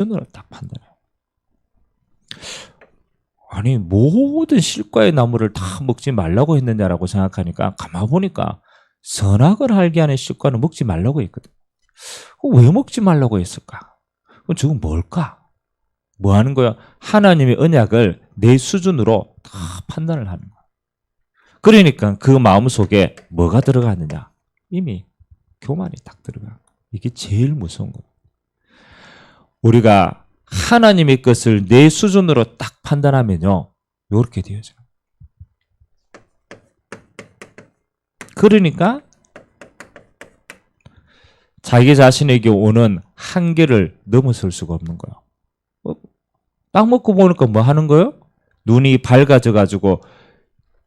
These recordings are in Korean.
눈으로 딱 판단해요. 아니 모든 실과의 나무를 다 먹지 말라고 했느냐라고 생각하니까 가만 보니까 선악을 알게 하는 실과는 먹지 말라고 했거든. 왜 먹지 말라고 했을까? 그럼 저건 뭘까? 뭐 하는 거야? 하나님의 언약을 내 수준으로 다 판단을 하는 거야. 그러니까 그 마음속에 뭐가 들어갔느냐? 이미 교만이 딱 들어가. 이게 제일 무서운 거야. 우리가 하나님의 것을 내 수준으로 딱 판단하면요, 이렇게 되어져요. 그러니까 자기 자신에게 오는 한계를 넘어설 수가 없는 거예요. 딱 먹고 보니까 뭐 하는 거예요? 눈이 밝아져 가지고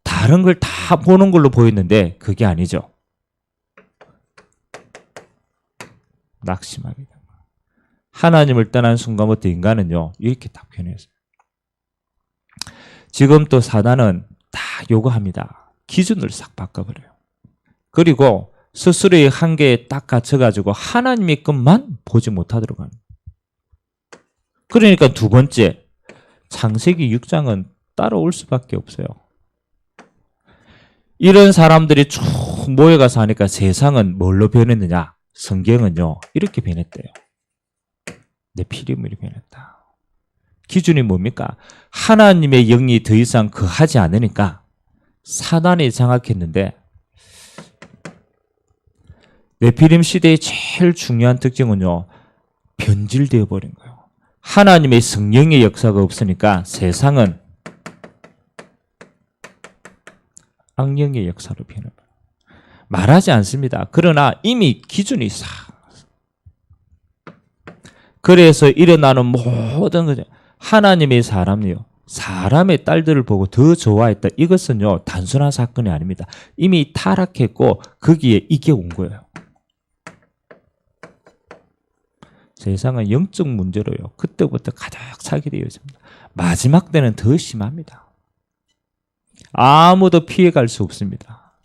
다른 걸 다 보는 걸로 보였는데 그게 아니죠. 낙심하게 됩니다. 하나님을 떠난 순간부터 인간은요, 이렇게 딱 변했어요. 지금 또 사단은 다 요구합니다. 기준을 싹 바꿔버려요. 그리고 스스로의 한계에 딱 갇혀가지고 하나님의 것만 보지 못하도록 하는 거예요. 그러니까 두 번째, 창세기 6장은 따라올 수밖에 없어요. 이런 사람들이 쭉 모여가서 하니까 세상은 뭘로 변했느냐? 성경은요, 이렇게 변했대요. 내 피리물이 변했다. 기준이 뭡니까? 하나님의 영이 더 이상 거하지 않으니까 사단이 장악했는데, 네피림 시대의 제일 중요한 특징은요, 변질되어 버린 거예요. 하나님의 성령의 역사가 없으니까 세상은 악령의 역사로 변해버려요. 말하지 않습니다. 그러나 이미 기준이 싹. 그래서 일어나는 모든 것, 하나님의 사람이요, 사람의 딸들을 보고 더 좋아했다. 이것은요, 단순한 사건이 아닙니다. 이미 타락했고 거기에 이게 온 거예요. 세상은 영적 문제로요, 그때부터 가득 차게 되어집니다. 마지막 때는 더 심합니다. 아무도 피해갈 수 없습니다.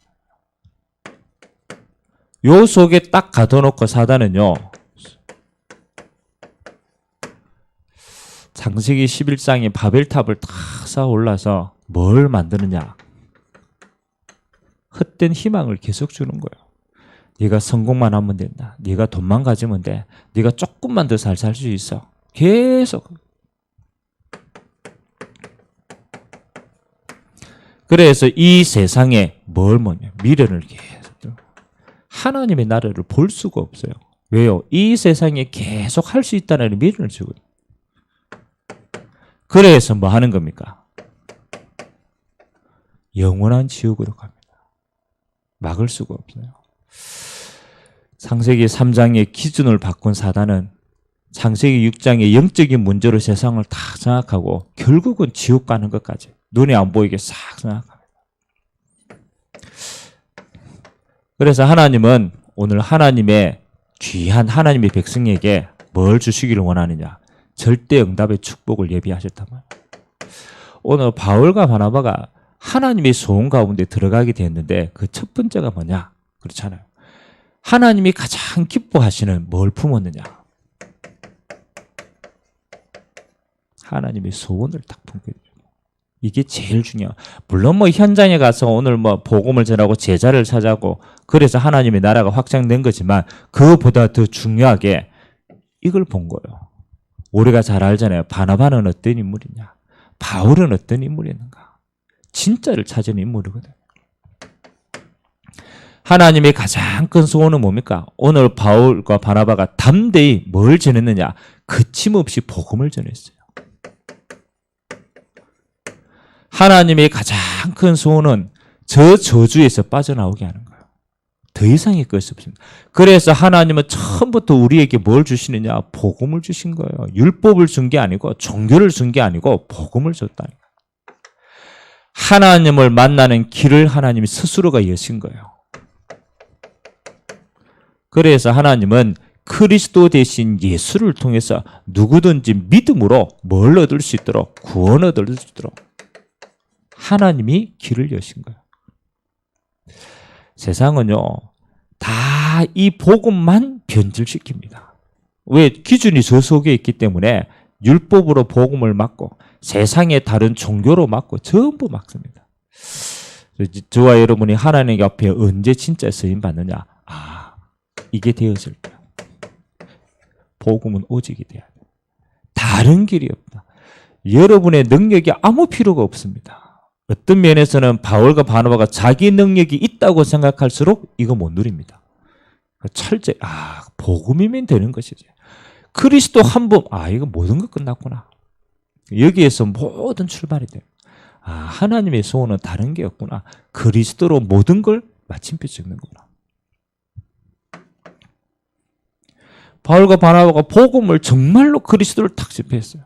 요 속에 딱 가둬놓고 사단은요, 창세기 11장에 바벨탑을 탁 쌓아 올라서 뭘 만드느냐? 헛된 희망을 계속 주는 거예요. 네가 성공만 하면 된다. 네가 돈만 가지면 돼. 네가 조금만 더 잘 살 수 있어. 계속. 그래서 이 세상에 뭘 뭐냐? 미련을 계속. 하나님의 나라를 볼 수가 없어요. 왜요? 이 세상에 계속 할 수 있다는 미련을 주거든요. 그래서 뭐 하는 겁니까? 영원한 지옥으로 갑니다. 막을 수가 없어요. 창세기 3장의 기준을 바꾼 사단은 창세기 6장의 영적인 문제로 세상을 다 장악하고 결국은 지옥 가는 것까지 눈에 안 보이게 싹 장악합니다. 그래서 하나님은 오늘 하나님의 귀한 하나님의 백성에게 뭘 주시기를 원하느냐? 절대 응답의 축복을 예비하셨단 말이에요. 오늘 바울과 바나바가 하나님의 소원 가운데 들어가게 됐는데 그 첫 번째가 뭐냐? 그렇잖아요. 하나님이 가장 기뻐하시는 뭘 품었느냐? 하나님의 소원을 딱 품게 돼요. 이게 제일 중요해요. 물론 뭐 현장에 가서 오늘 뭐 복음을 전하고 제자를 찾아고 그래서 하나님의 나라가 확장된 거지만 그것보다 더 중요하게 이걸 본 거예요. 우리가 잘 알잖아요. 바나바는 어떤 인물이냐? 바울은 어떤 인물이었는가? 진짜를 찾은 인물이거든요. 하나님의 가장 큰 소원은 뭡니까? 오늘 바울과 바나바가 담대히 뭘 전했느냐? 거침없이 복음을 전했어요. 하나님의 가장 큰 소원은 저 저주에서 빠져나오게 하는 거예요. 더 이상의 것이 없습니다. 그래서 하나님은 처음부터 우리에게 뭘 주시느냐? 복음을 주신 거예요. 율법을 준 게 아니고 종교를 준 게 아니고 복음을 줬다는 거예요. 하나님을 만나는 길을 하나님이 스스로가 여신 거예요. 그래서 하나님은 그리스도 대신 예수를 통해서 누구든지 믿음으로 뭘 얻을 수 있도록 구원을 얻을 수 있도록 하나님이 길을 여신 거예요. 세상은요, 다 이 복음만 변질시킵니다. 왜? 기준이 저 속에 있기 때문에 율법으로 복음을 막고 세상의 다른 종교로 막고 전부 막습니다. 저와 여러분이 하나님 앞에 언제 진짜 쓰임 받느냐? 이게 되어질 거야. 복음은 오직이 돼야 돼. 다른 길이 없다. 여러분의 능력이 아무 필요가 없습니다. 어떤 면에서는 바울과 바나바가 자기 능력이 있다고 생각할수록 이거 못 누립니다. 철저히 복음이면 되는 것이지. 그리스도 한 번, 이거 모든 것 끝났구나. 여기에서 모든 출발이 돼요. 하나님의 소원은 다른 게 없구나. 그리스도로 모든 걸 마침표 찍는구나. 바울과 바나바가 복음을 정말로 그리스도를 탁 집회했어요.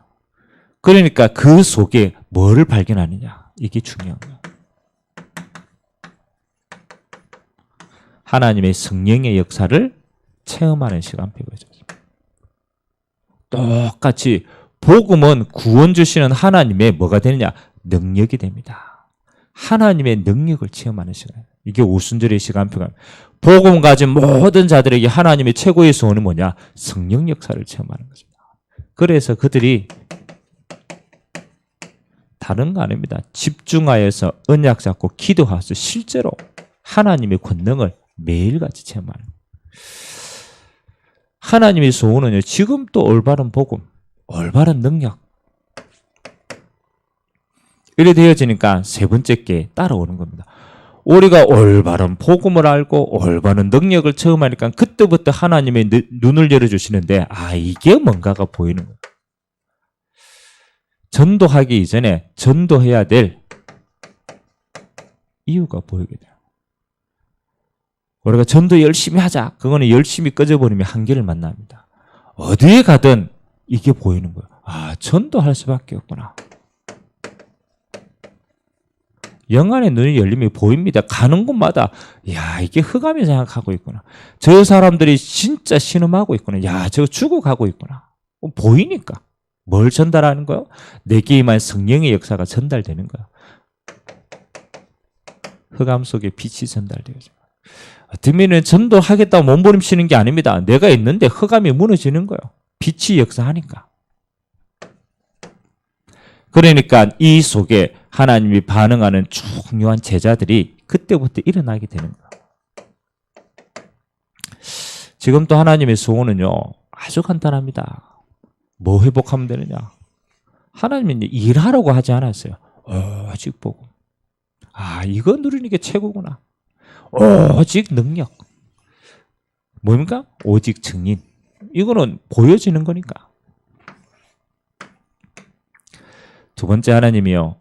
그러니까 그 속에 뭐를 발견하느냐. 이게 중요한 거예요. 하나님의 성령의 역사를 체험하는 시간표가 있습니다. 똑같이 복음은 구원 주시는 하나님의 뭐가 되느냐? 능력이 됩니다. 하나님의 능력을 체험하는 시간. 이게 오순절의 시간표가. 복음 가진 모든 자들에게 하나님의 최고의 소원은 뭐냐? 성령 역사를 체험하는 것입니다. 그래서 그들이 다른 거 아닙니다. 집중하여서 언약 잡고 기도하셔서 실제로 하나님의 권능을 매일같이 체험하는 거예요. 하나님의 소원은요, 지금 또 올바른 복음, 올바른 능력. 이래 되어지니까 세 번째 게 따라오는 겁니다. 우리가 올바른 복음을 알고 올바른 능력을 체험하니까 그때부터 하나님의 눈을 열어주시는데, 이게 뭔가가 보이는 거예요. 전도하기 이전에 전도해야 될 이유가 보이게 돼요. 우리가 전도 열심히 하자. 그거는 열심히 꺼져버리면 한계를 만납니다. 어디에 가든 이게 보이는 거예요. 전도할 수밖에 없구나. 영안의 눈이 열리면 보입니다. 가는 곳마다 이게 흑암이 생각하고 있구나. 저 사람들이 진짜 신음하고 있구나. 저거 죽어가고 있구나. 보이니까. 뭘 전달하는 거예요? 내게 임한 성령의 역사가 전달되는 거예요. 흑암 속에 빛이 전달되어져. 어떤 면은 전도하겠다고 몸부림치는 게 아닙니다. 내가 있는데 흑암이 무너지는 거예요. 빛이 역사하니까. 그러니까 이 속에 하나님이 반응하는 중요한 제자들이 그때부터 일어나게 되는 거예요. 지금 또 하나님의 소원은요, 아주 간단합니다. 뭐 회복하면 되느냐? 하나님이 일하라고 하지 않았어요. 오직 복음. 이거 누리는 게 최고구나. 오직 능력. 뭡니까? 오직 증인. 이거는 보여지는 거니까. 두 번째, 하나님이요,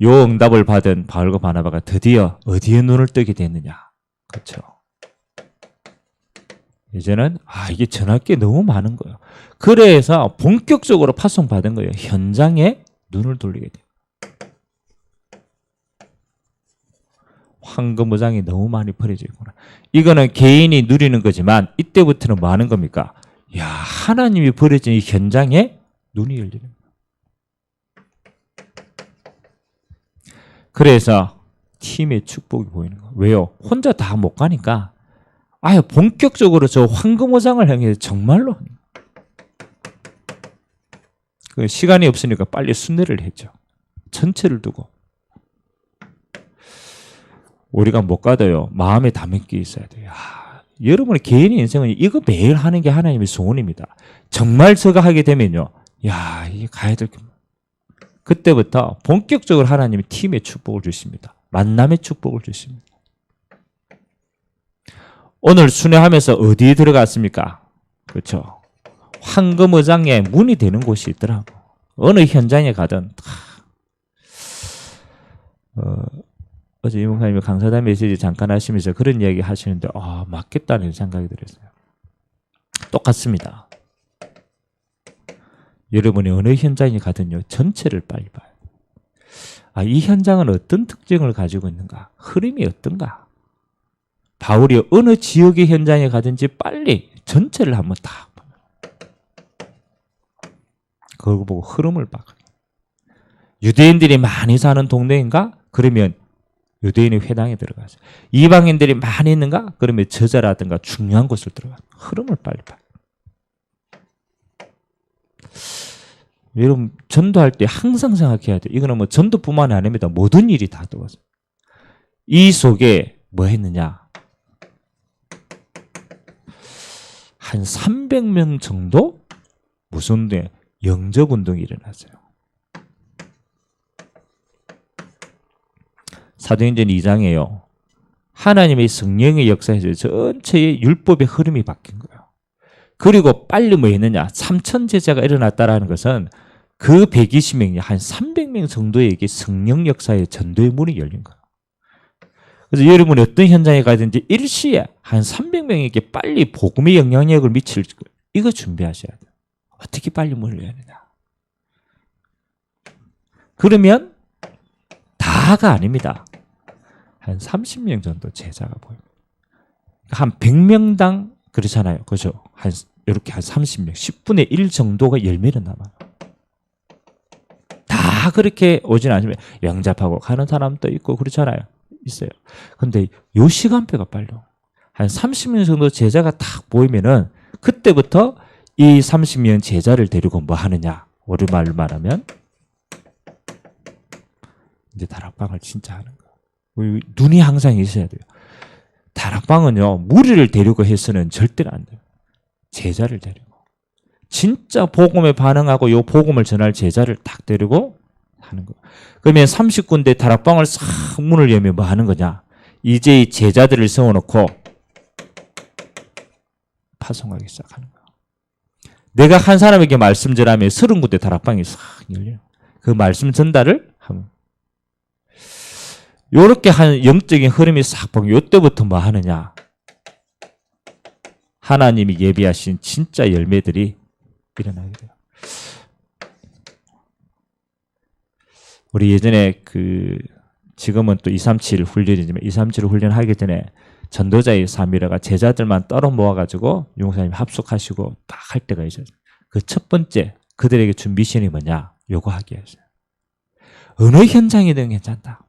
요 응답을 받은 바울과 바나바가 드디어 어디에 눈을 뜨게 됐느냐? 그렇죠. 이제는 이게 전할 게 너무 많은 거예요. 그래서 본격적으로 파송받은 거예요. 현장에 눈을 돌리게 돼요. 황금무장이 너무 많이 버려져 있구나. 이거는 개인이 누리는 거지만 이때부터는 뭐 하는 겁니까? 하나님이 버려진 이 현장에 눈이 열리는 거예요. 그래서 팀의 축복이 보이는 거예요. 왜요? 혼자 다 못 가니까 본격적으로 저 황금무장을 향해서 정말로 그 시간이 없으니까 빨리 순례를 했죠. 전체를 두고. 우리가 못 가도요, 마음에 담은 게 있어야 돼요. 여러분의 개인의 인생은 이거 매일 하는 게 하나님의 소원입니다. 정말 저거 하게 되면요, 이게 가야 될 게. 그때부터 본격적으로 하나님이 팀의 축복을 주십니다. 만남의 축복을 주십니다. 오늘 순회하면서 어디에 들어갔습니까? 그렇죠. 황금의장에 문이 되는 곳이 있더라고. 어느 현장에 가든 어제 이목사님이 강사단 메시지 잠깐 하시면서 그런 이야기 하시는데 맞겠다는 생각이 들었어요. 똑같습니다. 여러분이 어느 현장에 가든요, 전체를 빨리 봐요. 이 현장은 어떤 특징을 가지고 있는가? 흐름이 어떤가? 바울이 어느 지역의 현장에 가든지 빨리 전체를 한번 딱 봐요. 그걸 보고 흐름을 봐요. 유대인들이 많이 사는 동네인가? 그러면 유대인의 회당에 들어가서. 이방인들이 많이 있는가? 그러면 저자라든가 중요한 곳을 들어가서 흐름을 빨리 봐요. 여러분 전도할 때 항상 생각해야 돼. 이거는 뭐 전도뿐만 아닙니다. 모든 일이 다 도와줘. 이 속에 뭐 했느냐? 한 300명 정도 무슨 운동에 영접 운동이 일어났어요. 사도행전 2장에요. 하나님의 성령의 역사에서 전체의 율법의 흐름이 바뀐 거예요. 그리고 빨리 뭐 했느냐? 3천 제자가 일어났다라는 것은 그 120명이 한 300명 정도에게 성령 역사의 전도의 문이 열린 거예요. 그래서 여러분이 어떤 현장에 가든지 일시에 한 300명에게 빨리 복음의 영향력을 미칠 거예요. 이거 준비하셔야 돼요. 어떻게 빨리 문을 여느냐? 그러면 다가 아닙니다. 한 30명 정도 제자가 보입니다. 한 100명당 그렇잖아요. 그죠? 이렇게 한 30명, 10분의 1 정도가 열매를 남아요. 다 그렇게 오진 않으면 영접하고 가는 사람도 있고 그렇잖아요. 있어요. 근데 요 시간대가 빨려. 한 30명 정도 제자가 딱 보이면은 그때부터 이 30명 제자를 데리고 뭐 하느냐? 우리말로 말하면 이제 다락방을 진짜 하는 거예요. 눈이 항상 있어야 돼요. 다락방은요, 무리를 데리고 해서는 절대로 안 돼요. 제자를 데리고. 진짜 복음에 반응하고 요 복음을 전할 제자를 딱 데리고 하는 거예요. 그러면 30군데 다락방을 싹 문을 열면 뭐 하는 거냐? 이제 이 제자들을 세워놓고 파송하기 시작하는 거예요. 내가 한 사람에게 말씀 전하면 30군데 다락방이 싹 열려요. 그 말씀 전달을 하면. 요렇게 한 영적인 흐름이 싹 보면 요때부터 뭐 하느냐? 하나님이 예비하신 진짜 열매들이 일어나게 돼요. 우리 예전에 지금은 또 237 훈련이지만 237 훈련하기 전에 전도자의 삶이라가 제자들만 떨어 모아가지고 용사님 합숙하시고 딱 할 때가 있어요. 그 첫 번째 그들에게 준 미션이 뭐냐? 요거 하게 했어요. 어느 현장이든 괜찮다.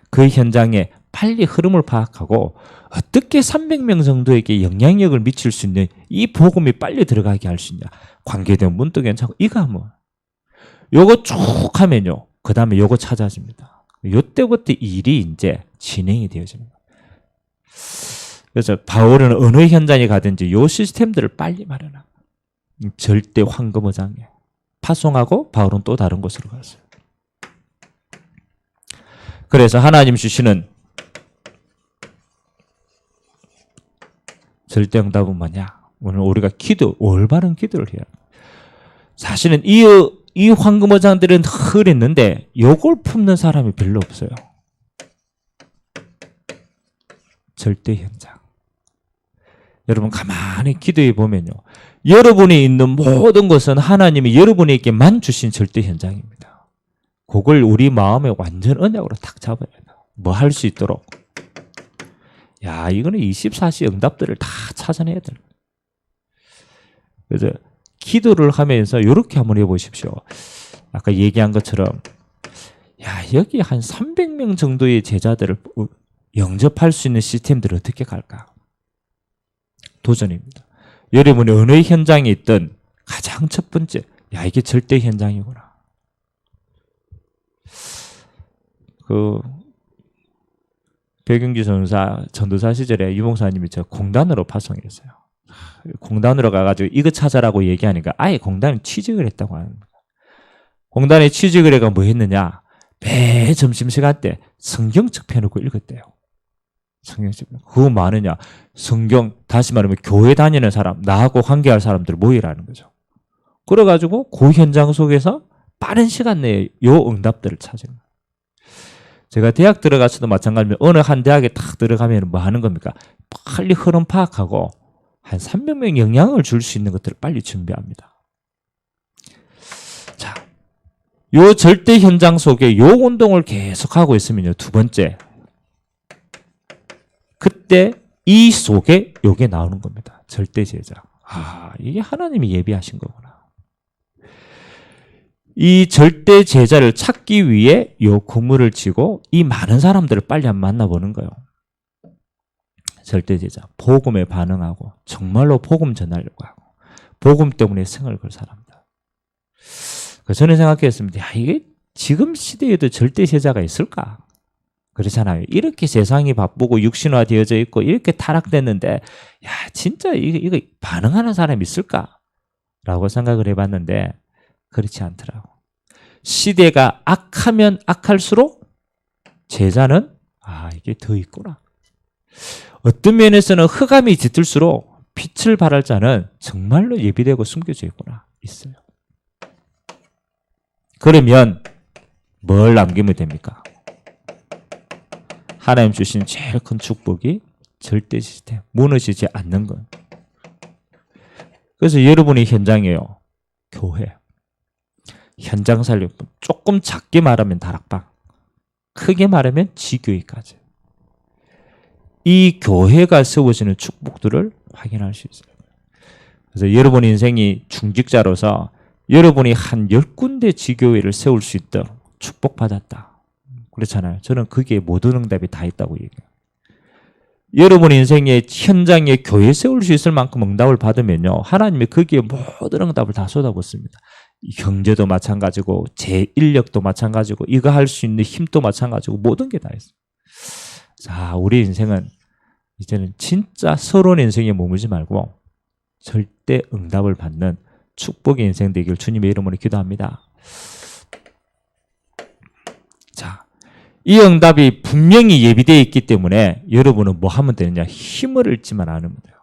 그 현장에 빨리 흐름을 파악하고 어떻게 300명 정도에게 영향력을 미칠 수 있는 이 복음이 빨리 들어가게 할 수 있냐. 관계된 문도 괜찮고 이거 하면 요거 쭉 하면요. 그 다음에 요거 찾아집니다. 요때부터 일이 이제 진행이 되어집니다. 그래서 바울은 어느 현장에 가든지 요 시스템들을 빨리 마련하고 절대 황금어장에 파송하고 바울은 또 다른 곳으로 갔어요. 그래서 하나님 주시는 절대 응답은 뭐냐? 오늘 우리가 올바른 기도를 해야 합니다. 사실은 이 황금어장들은 흐렸는데 요걸 품는 사람이 별로 없어요. 절대 현장. 여러분 가만히 기도해 보면요. 여러분이 있는 모든 것은 하나님이 여러분에게만 주신 절대 현장입니다. 그걸 우리 마음에 완전 언약으로 탁 잡아야 돼요. 뭐 할 수 있도록. 야, 이거는 24시 응답들을 다 찾아내야 돼요. 그래서 기도를 하면서 이렇게 한번 해보십시오. 아까 얘기한 것처럼 야, 여기 한 300명 정도의 제자들을 영접할 수 있는 시스템들을 어떻게 갈까? 도전입니다. 여러분이 어느 현장에 있든 가장 첫 번째, 야, 이게 절대 현장이구나. 백윤기 전도사 시절에 유목사님이 저 공단으로 파송했어요. 공단으로 가가지고 이거 찾아라고 얘기하니까 아예 공단에 취직을 했다고 합니다. 공단에 취직을 해가 뭐 했느냐? 매 점심시간 때 성경책 펴놓고 읽었대요. 성경책. 그거 많으냐? 성경, 다시 말하면 교회 다니는 사람, 나하고 관계할 사람들 모이라는 거죠. 그래가지고 그 현장 속에서 빠른 시간 내에 요 응답들을 찾은 거예요. 제가 대학 들어가서도 마찬가지로 어느 한 대학에 딱 들어가면 뭐 하는 겁니까? 빨리 흐름 파악하고 한 300명 영향을 줄 수 있는 것들을 빨리 준비합니다. 자, 요 절대 현장 속에 요 운동을 계속하고 있으면요. 두 번째, 그때 이 속에 요게 나오는 겁니다. 절대 제자. 아, 이게 하나님이 예비하신 거구나. 이 절대 제자를 찾기 위해 요 구물을 치고 이 많은 사람들을 빨리 한번 만나보는 거예요. 절대 제자. 복음에 반응하고 정말로 복음 전하려고 하고 복음 때문에 생을 걸 사람들. 저는 생각했습니다. 야, 이게 지금 시대에도 절대 제자가 있을까? 그렇잖아요. 이렇게 세상이 바쁘고 육신화 되어져 있고 이렇게 타락됐는데 야 진짜 이거 반응하는 사람이 있을까? 라고 생각을 해봤는데 그렇지 않더라고. 시대가 악하면 악할수록 제자는 이게 더 있구나. 어떤 면에서는 흑암이 짙을수록 빛을 발할 자는 정말로 예비되고 숨겨져 있구나. 있어요. 그러면 뭘 남기면 됩니까? 하나님 주신 제일 큰 축복이 절대 시스템, 무너지지 않는 것. 그래서 여러분이 현장이에요. 교회. 현장 살림. 조금 작게 말하면 다락방. 크게 말하면 지교회까지. 이 교회가 세워지는 축복들을 확인할 수 있어요. 그래서 여러분 인생이 중직자로서 여러분이 한 10군데 지교회를 세울 수 있도록 축복받았다. 그렇잖아요. 저는 그게 모든 응답이 다 있다고 얘기해요. 여러분 인생의 현장에 교회 세울 수 있을 만큼 응답을 받으면요. 하나님이 거기에 모든 응답을 다 쏟아붓습니다. 경제도 마찬가지고 제 인력도 마찬가지고 이거 할 수 있는 힘도 마찬가지고 모든 게 다 있어요. 자, 우리 인생은 이제는 진짜 서러운 인생에 머물지 말고 절대 응답을 받는 축복의 인생 되길 주님의 이름으로 기도합니다. 자, 이 응답이 분명히 예비되어 있기 때문에 여러분은 뭐 하면 되느냐? 힘을 잃지만 않으면 돼요.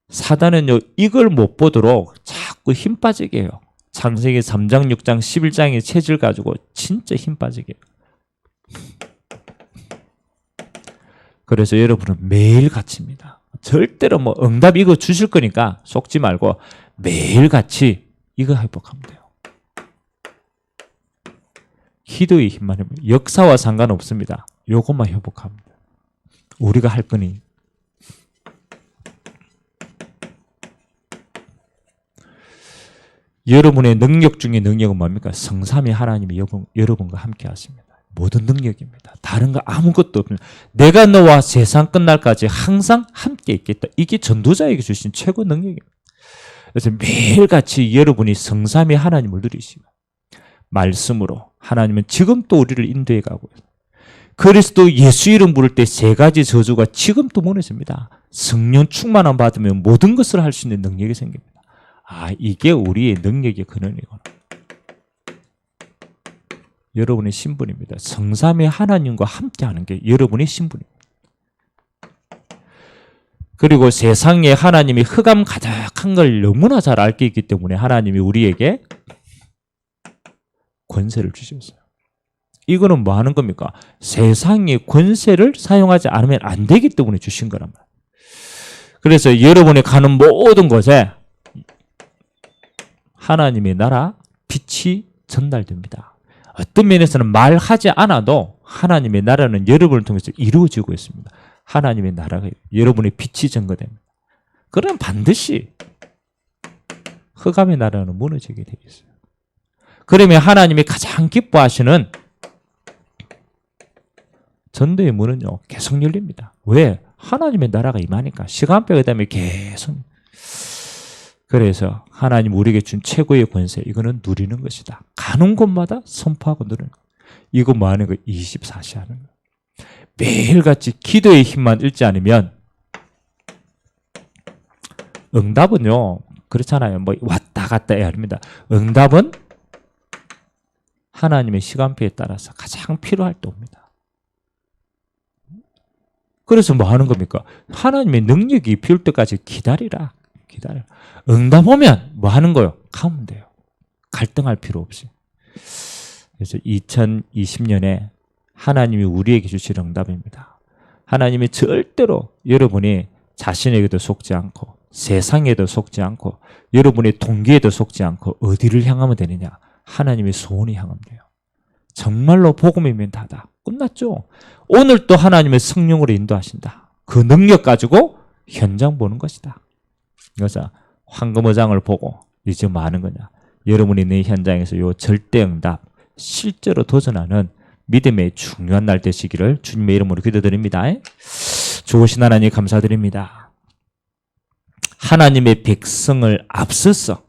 사단은요, 이걸 못 보도록 자꾸 힘 빠지게 해요. 창세기 3장, 6장, 11장의 체질 가지고 진짜 힘 빠지게 해요. 그래서 여러분은 매일같이입니다. 절대로 뭐 응답 이거 주실 거니까 속지 말고 매일같이 이거 회복하면 돼요. 기도의 힘만 해보면 역사와 상관없습니다. 요것만 회복하면 돼요. 우리가 할 거니. 여러분의 능력 중에 능력은 뭡니까? 성삼위 하나님이 여러분과 함께 하십니다. 모든 능력입니다. 다른 거 아무것도 없습니다. 내가 너와 세상 끝날까지 항상 함께 있겠다. 이게 전도자에게 주신 최고 능력입니다. 그래서 매일같이 여러분이 성삼위 하나님을 누리시고 말씀으로 하나님은 지금 또 우리를 인도해 가고 있어요. 그리스도 예수 이름 부를 때 세 가지 저주가 지금 또 무너집니다. 성령 충만함 받으면 모든 것을 할 수 있는 능력이 생깁니다. 이게 우리의 능력의 근원이구나. 여러분의 신분입니다. 성삼위 하나님과 함께하는 게 여러분의 신분입니다. 그리고 세상에 하나님이 흑암 가득한 걸 너무나 잘 알게 있기 때문에 하나님이 우리에게 권세를 주셨어요. 이거는 뭐 하는 겁니까? 세상의 권세를 사용하지 않으면 안 되기 때문에 주신 거란 말이에요. 그래서 여러분이 가는 모든 곳에 하나님의 나라 빛이 전달됩니다. 어떤 면에서는 말하지 않아도 하나님의 나라는 여러분을 통해서 이루어지고 있습니다. 하나님의 나라가 여러분의 빛이 증거됩니다. 그럼 반드시 흑암의 나라는 무너지게 되어 있어요. 그러면 하나님이 가장 기뻐하시는 전도의 문은요 계속 열립니다. 왜? 하나님의 나라가 임하니까 시간표가 되면 계속. 그래서 하나님 우리에게 준 최고의 권세 이거는 누리는 것이다. 가는 곳마다 선포하고 누리는 것. 이거 뭐 하는 거? 24시 하는 거. 매일같이 기도의 힘만 잃지 않으면 응답은요 그렇잖아요. 뭐 왔다 갔다 해야 합니다. 응답은 하나님의 시간표에 따라서 가장 필요할 때 옵니다. 그래서 뭐 하는 겁니까? 하나님의 능력이 피울 때까지 기다리라. 기다려. 응답 오면 뭐 하는 거요? 가면 돼요. 갈등할 필요 없이. 그래서 2020년에 하나님이 우리에게 주실 응답입니다. 하나님이 절대로 여러분이 자신에게도 속지 않고 세상에도 속지 않고 여러분의 동기에도 속지 않고 어디를 향하면 되느냐? 하나님의 소원이 향하면 돼요. 정말로 복음이면 다다. 끝났죠? 오늘 또 하나님의 성령으로 인도하신다. 그 능력 가지고 현장 보는 것이다. 그래서 황금어장을 보고 이제 뭐 하는 거냐? 여러분이 내 현장에서 요 절대응답 실제로 도전하는 믿음의 중요한 날 되시기를 주님의 이름으로 기도드립니다. 좋으신 하나님 감사드립니다. 하나님의 백성을 앞서서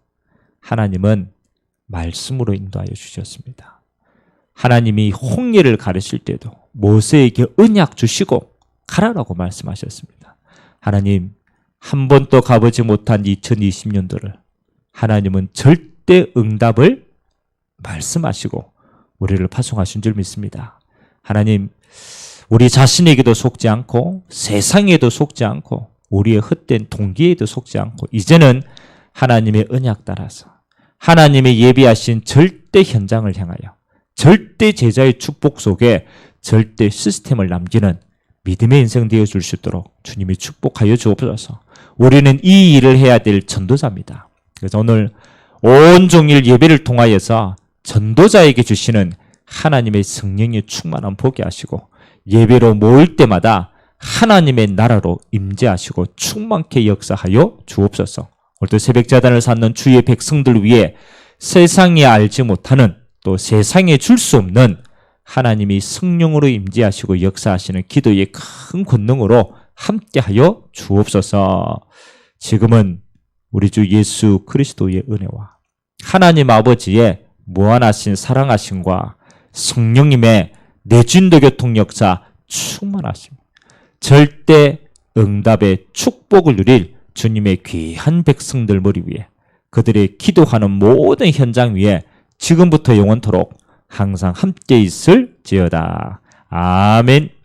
하나님은 말씀으로 인도하여 주셨습니다. 하나님이 홍해를 가르칠 때도 모세에게 언약 주시고 가라라고 말씀하셨습니다. 하나님, 한 번도 가보지 못한 2020년도를 하나님은 절대 응답을 말씀하시고 우리를 파송하신 줄 믿습니다. 하나님, 우리 자신에게도 속지 않고 세상에도 속지 않고 우리의 헛된 동기에도 속지 않고 이제는 하나님의 언약 따라서 하나님의 예비하신 절대 현장을 향하여 절대 제자의 축복 속에 절대 시스템을 남기는 믿음의 인생 되어줄 수 있도록 주님이 축복하여 주옵소서. 우리는 이 일을 해야 될 전도자입니다. 그래서 오늘 온종일 예배를 통하여서 전도자에게 주시는 하나님의 성령의 충만함 보게 하시고 예배로 모일 때마다 하나님의 나라로 임재하시고 충만케 역사하여 주옵소서. 오늘도 새벽자단을 쌓는 주의 백성들 위해 세상에 알지 못하는 또 세상에 줄 수 없는 하나님이 성령으로 임재하시고 역사하시는 기도의 큰 권능으로 함께하여 주옵소서. 지금은 우리 주 예수 그리스도의 은혜와 하나님 아버지의 무한하신 사랑하심과 성령님의 내진도 교통 역사 충만하심, 절대 응답의 축복을 누릴 주님의 귀한 백성들 머리 위에 그들의 기도하는 모든 현장 위에 지금부터 영원토록 항상 함께 있을지어다. 아멘.